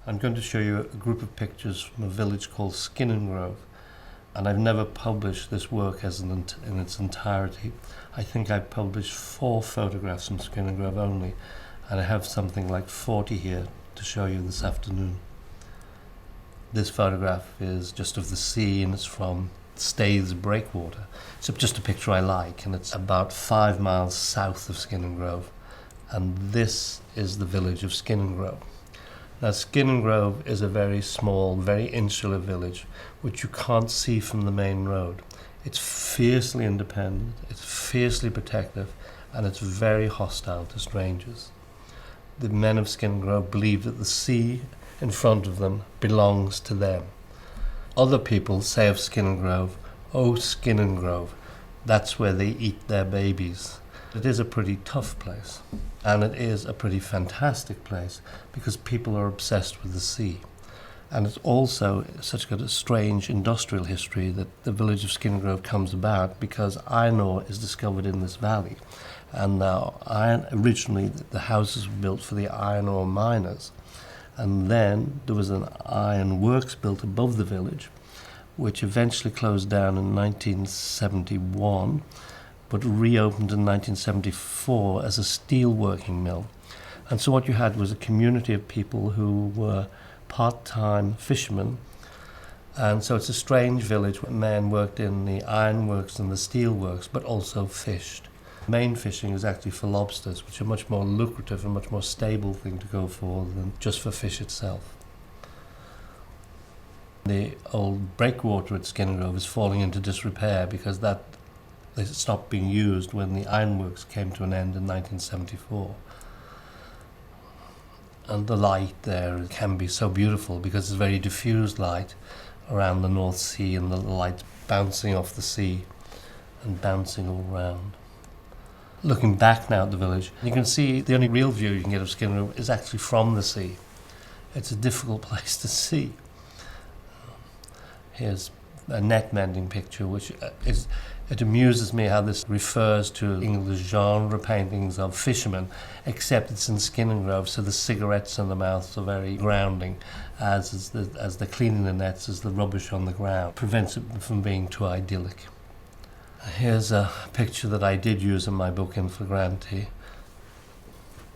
I'm going to show you a group of pictures from a village called Skinningrove, and I've never published this work in its entirety. I think I've published 4 photographs from Skinningrove only, and I have something like 40 here to show you this afternoon. This photograph is just of the sea, and it's from Staithes Breakwater. It's just a picture I like, and it's about 5 miles south of Skinningrove, and this is the village of Skinningrove. Now, Skinningrove is a very small, very insular village which you can't see from the main road. It's fiercely independent, it's fiercely protective, and it's very hostile to strangers. The men of Skinningrove believe that the sea in front of them belongs to them. Other people say of Skinningrove, "Oh, Skinningrove, that's where they eat their babies." It is a pretty tough place, and it is a pretty fantastic place because people are obsessed with the sea. And it's also such a strange industrial history that the village of Skinningrove comes about because iron ore is discovered in this valley. And now, originally the houses were built for the iron ore miners, and then there was an iron works built above the village, which eventually closed down in 1971, but reopened in 1974 as a steel working mill. And so what you had was a community of people who were part-time fishermen. And so it's a strange village where men worked in the ironworks and the steel works, but also fished. Main fishing is actually for lobsters, which are much more lucrative and much more stable thing to go for than just for fish itself. The old breakwater at Skinningrove is falling into disrepair because they stopped being used when the ironworks came to an end in 1974. And the light there can be so beautiful because it's very diffused light around the North Sea, and the light bouncing off the sea and bouncing all around. Looking back now at the village, you can see the only real view you can get of Skinningrove is actually from the sea. It's a difficult place to see. Here's a net mending picture, which it amuses me how this refers to English genre paintings of fishermen, except it's in Skinningrove, so the cigarettes in the mouths are very grounding, as the cleaning the nets as the rubbish on the ground prevents it from being too idyllic. Here's a picture that I did use in my book in Flagrante.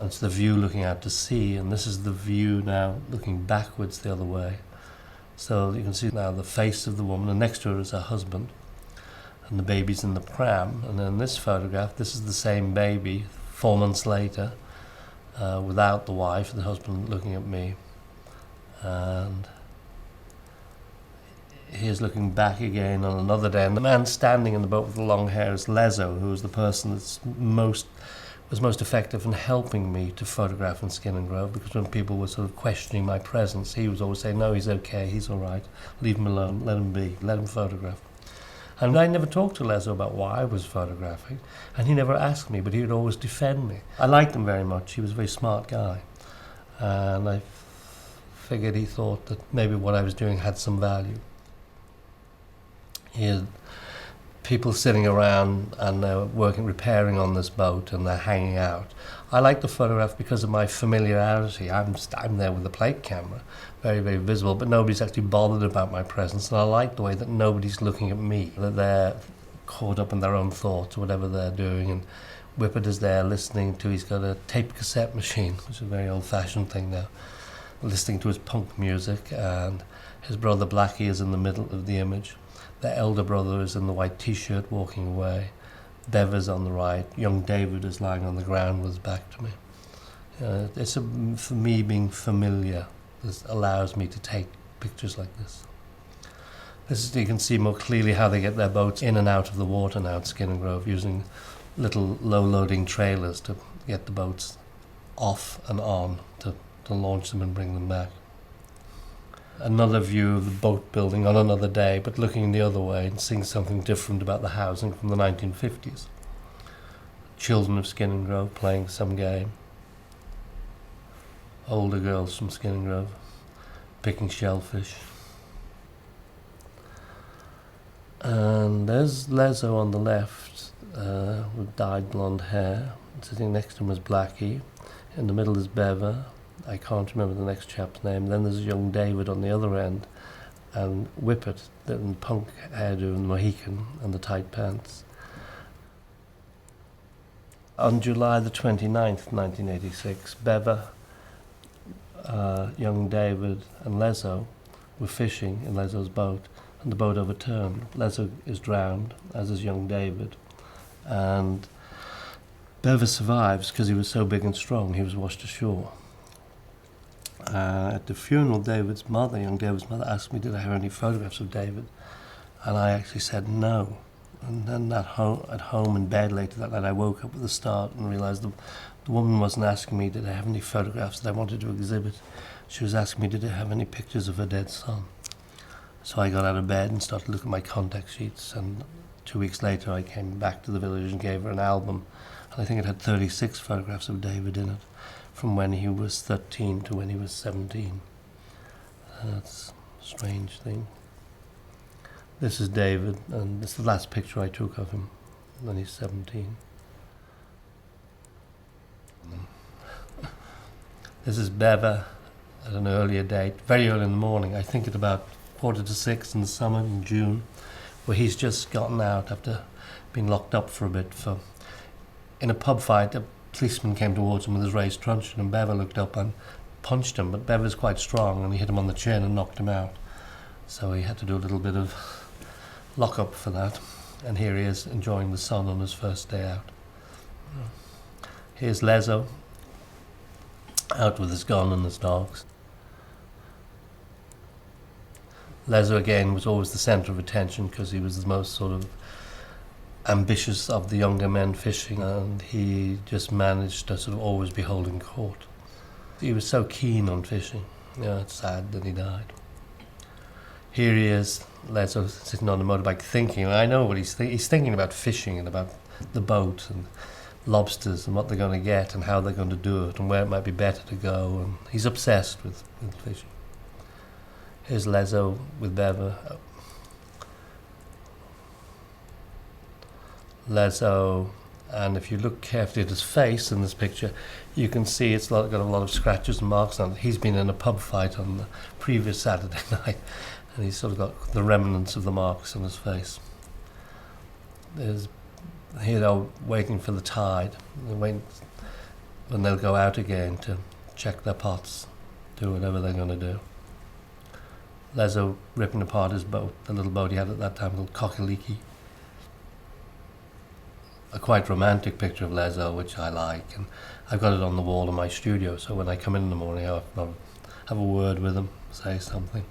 It's the view looking out to sea, and this is the view now looking backwards the other way. So you can see now the face of the woman, and next to her is her husband, and the baby's in the pram. And in this photograph, this is the same baby 4 months later, without the wife, the husband looking at me. And here's looking back again on another day, and the man standing in the boat with the long hair is Lezo, who was the person was most effective in helping me to photograph in Skinningrove, because when people were sort of questioning my presence, he was always saying, "No, he's okay, he's all right, leave him alone, let him be, let him photograph." And I never talked to Lezo about why I was photographing, and he never asked me, but he would always defend me. I liked him very much. He was a very smart guy, and I figured he thought that maybe what I was doing had some value. He had people sitting around, and they're repairing on this boat, and they're hanging out. I like the photograph because of my familiarity. I'm there with a plate camera, very, very visible, but nobody's actually bothered about my presence, and I like the way that nobody's looking at me, that they're caught up in their own thoughts, whatever they're doing. And Whippet is there listening to, he's got a tape cassette machine, which is a very old-fashioned thing now, listening to his punk music, and his brother Blackie is in the middle of the image. The elder brother is in the white t-shirt walking away. Bev is on the right. Young David is lying on the ground with his back to me. For me, being familiar, this allows me to take pictures like this. You can see more clearly how they get their boats in and out of the water now at Skinningrove, using little low-loading trailers to get the boats off and on to launch them and bring them back. Another view of the boat building on another day, but looking the other way and seeing something different about the housing from the 1950s. Children of Skinningrove playing some game. Older girls from Skinningrove picking shellfish. And there's Lezo on the left, with dyed blonde hair. Sitting next to him is Blackie. In the middle is Beva. I can't remember the next chap's name. Then there's young David on the other end, and Whippet, the punk hairdo and the Mohican and the tight pants. On July the 29th, 1986, Beva, young David and Lezo were fishing in Lezo's boat, and the boat overturned. Lezo is drowned, as is young David, and Beva survives because he was so big and strong. He was washed ashore. At the funeral, David's mother, young David's mother, asked me did I have any photographs of David, and I actually said no. And then at home in bed later that night, I woke up at the start and realised the woman wasn't asking me did I have any photographs that I wanted to exhibit. She was asking me did I have any pictures of her dead son. So I got out of bed and started looking at my contact sheets, and 2 weeks later I came back to the village and gave her an album, and I think it had 36 photographs of David in it, from when he was 13 to when he was 17. That's a strange thing. This is David, and this is the last picture I took of him when he's 17. This is Beva at an earlier date, very early in the morning. I think at about 5:45 in the summer, in June, where he's just gotten out after being locked up for a bit. In a pub fight, a policeman came towards him with his raised truncheon, and Beva looked up and punched him, but Beva's quite strong, and he hit him on the chin and knocked him out. So he had to do a little bit of lock-up for that, and here he is enjoying the sun on his first day out. Here's Lezo, out with his gun and his dogs. Lezo again was always the centre of attention because he was the most sort of ambitious of the younger men fishing, and he just managed to sort of always be holding court. He was so keen on fishing. It's sad that he died. Here he is, Lezo, sitting on a motorbike thinking, and I know what he's thinking about fishing and about the boat and lobsters and what they're going to get and how they're going to do it and where it might be better to go, and he's obsessed with fishing. Here's Lezo with Beva. Lezo, and if you look carefully at his face in this picture, you can see it's got a lot of scratches and marks on it. He's been in a pub fight on the previous Saturday night, and he's sort of got the remnants of the marks on his face. Here they're waiting for the tide. They're waiting when they'll go out again to check their pots, do whatever they're going to do. Lezo ripping apart his boat, the little boat he had at that time called Cockaliki. A quite romantic picture of Lezo, which I like, and I've got it on the wall in my studio, so when I come in the morning I have a word with him, say something.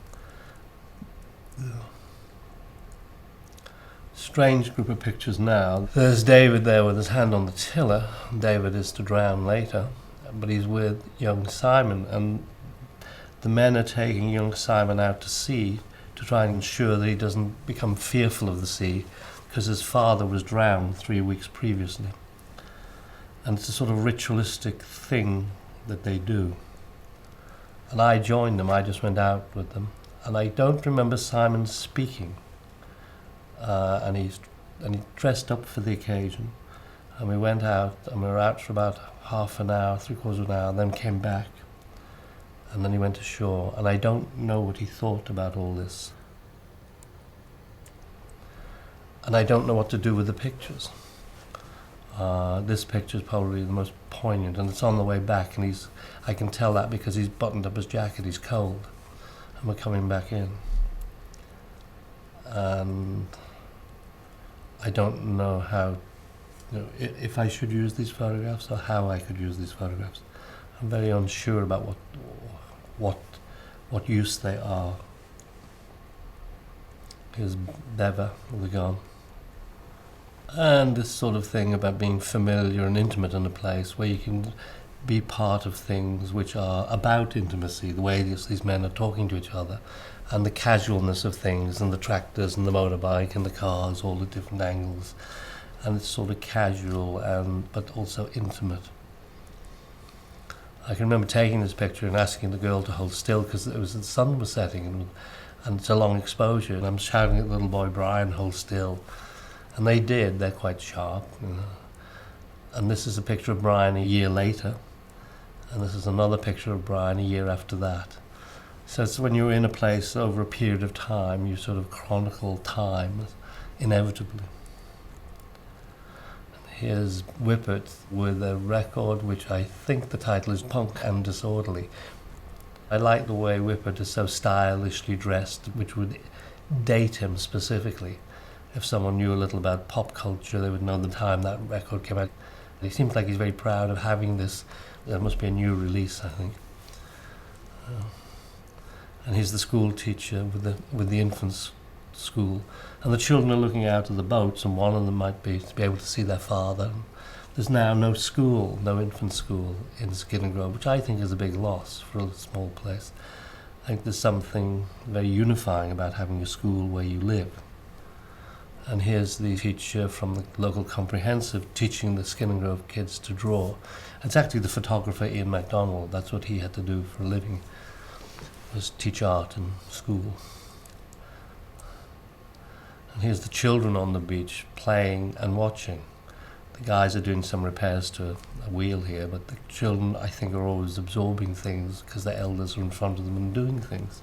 Strange group of pictures now. There's David there with his hand on the tiller. David is to drown later, but he's with young Simon, and the men are taking young Simon out to sea to try and ensure that he doesn't become fearful of the sea, because his father was drowned 3 weeks previously. And it's a sort of ritualistic thing that they do. And I joined them, I just went out with them. And I don't remember Simon speaking. And he dressed up for the occasion. And we went out, and we were out for about half an hour, 3/4 of an hour, and then came back. And then he went ashore. And I don't know what he thought about all this. And I don't know what to do with the pictures. This picture is probably the most poignant, and it's on the way back, and I can tell that because he's buttoned up his jacket, he's cold, and we're coming back in. And I don't know how, if I should use these photographs or how I could use these photographs. I'm very unsure about what use they are. Here's Beva with the gun. And this sort of thing about being familiar and intimate in a place where you can be part of things which are about intimacy, the way these men are talking to each other, and the casualness of things, and the tractors and the motorbike and the cars, all the different angles. And it's sort of casual but also intimate. I can remember taking this picture and asking the girl to hold still because the sun was setting and it's a long exposure, and I'm shouting at the little boy Brian, hold still. And they did. They're quite sharp. And this is a picture of Brian a year later. And this is another picture of Brian a year after that. So it's when you're in a place over a period of time, you sort of chronicle time inevitably. And here's Whippet with a record which I think the title is Punk and Disorderly. I like the way Whippet is so stylishly dressed, which would date him specifically. If someone knew a little about pop culture, they would know the time that record came out. He seems like he's very proud of having this. There must be a new release, I think. And he's the school teacher with the infants' school. And the children are looking out of the boats, and one of them might be to be able to see their father. There's now no school, no infant school in Skinningrove, which I think is a big loss for a small place. I think there's something very unifying about having a school where you live. And here's the teacher from the local comprehensive teaching the Skinningrove kids to draw. It's actually the photographer Ian MacDonald. That's what he had to do for a living, was teach art in school. And here's the children on the beach playing and watching. The guys are doing some repairs to a wheel here, but the children, I think, are always absorbing things because their elders are in front of them and doing things.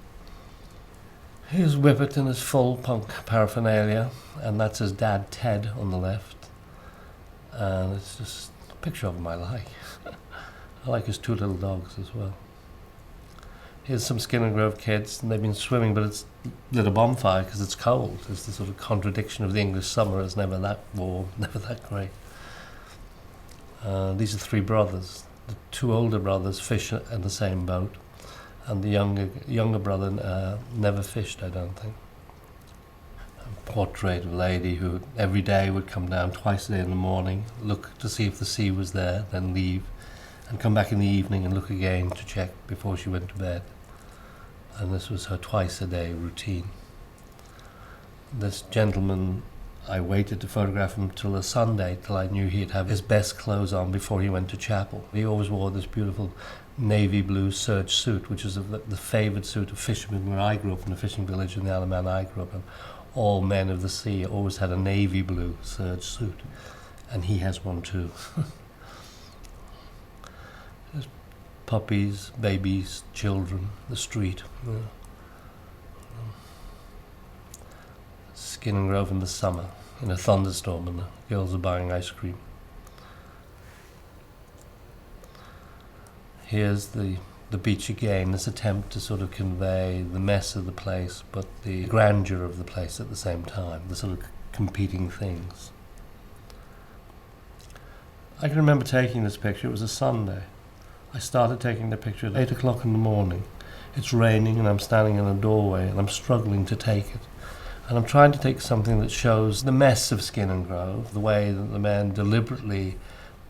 Here's Whippet in his full punk paraphernalia, and that's his dad Ted on the left. And it's just a picture of him I like. I like his two little dogs as well. Here's some Skinningrove kids, and they've been swimming, but it's lit a bonfire because it's cold. It's the sort of contradiction of the English summer. It's never that warm, never that great. These are three brothers. The two older brothers fish in the same boat, and the younger brother never fished, I don't think. A portrait of a lady who every day would come down twice a day in the morning, look to see if the sea was there, then leave, and come back in the evening and look again to check before she went to bed. And this was her twice a day routine. This gentleman, I waited to photograph him till a Sunday, till I knew he'd have his best clothes on before he went to chapel. He always wore this beautiful navy blue serge suit, which is the favoured suit of fishermen where I grew up, in a fishing village in the Isle of Man I grew up in. All men of the sea always had a navy blue serge suit, and he has one too. There's puppies, babies, children, the street. Skinningrove in the summer, in a thunderstorm, and the girls are buying ice cream. Here's the beach again, this attempt to sort of convey the mess of the place, but the grandeur of the place at the same time, the sort of competing things. I can remember taking this picture. It was a Sunday. I started taking the picture at 8 o'clock in the morning. It's raining and I'm standing in a doorway and I'm struggling to take it. And I'm trying to take something that shows the mess of Skinningrove, the way that the men deliberately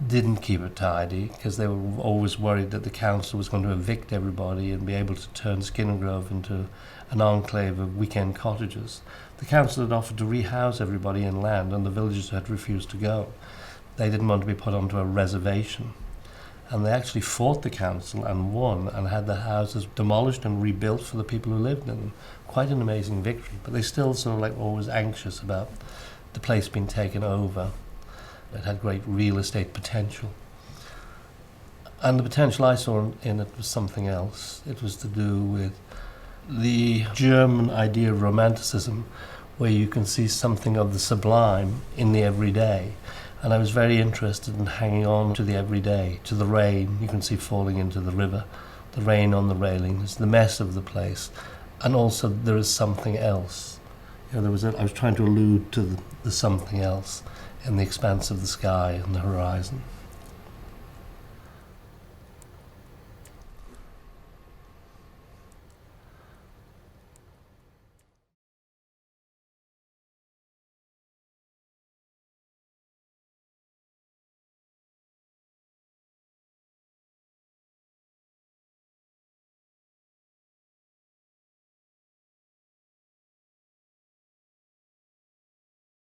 didn't keep it tidy because they were always worried that the council was going to evict everybody and be able to turn Skinningrove into an enclave of weekend cottages. The council had offered to rehouse everybody inland and the villagers had refused to go. They didn't want to be put onto a reservation. And they actually fought the council and won and had the houses demolished and rebuilt for the people who lived in them. Quite an amazing victory, but they still sort of like always anxious about the place being taken over. It had great real estate potential. And the potential I saw in it was something else. It was to do with the German idea of romanticism, where you can see something of the sublime in the everyday. And I was very interested in hanging on to the everyday, to the rain you can see falling into the river, the rain on the railings, the mess of the place, and also there is something else. You know, I was trying to allude to the something else in the expanse of the sky and the horizon.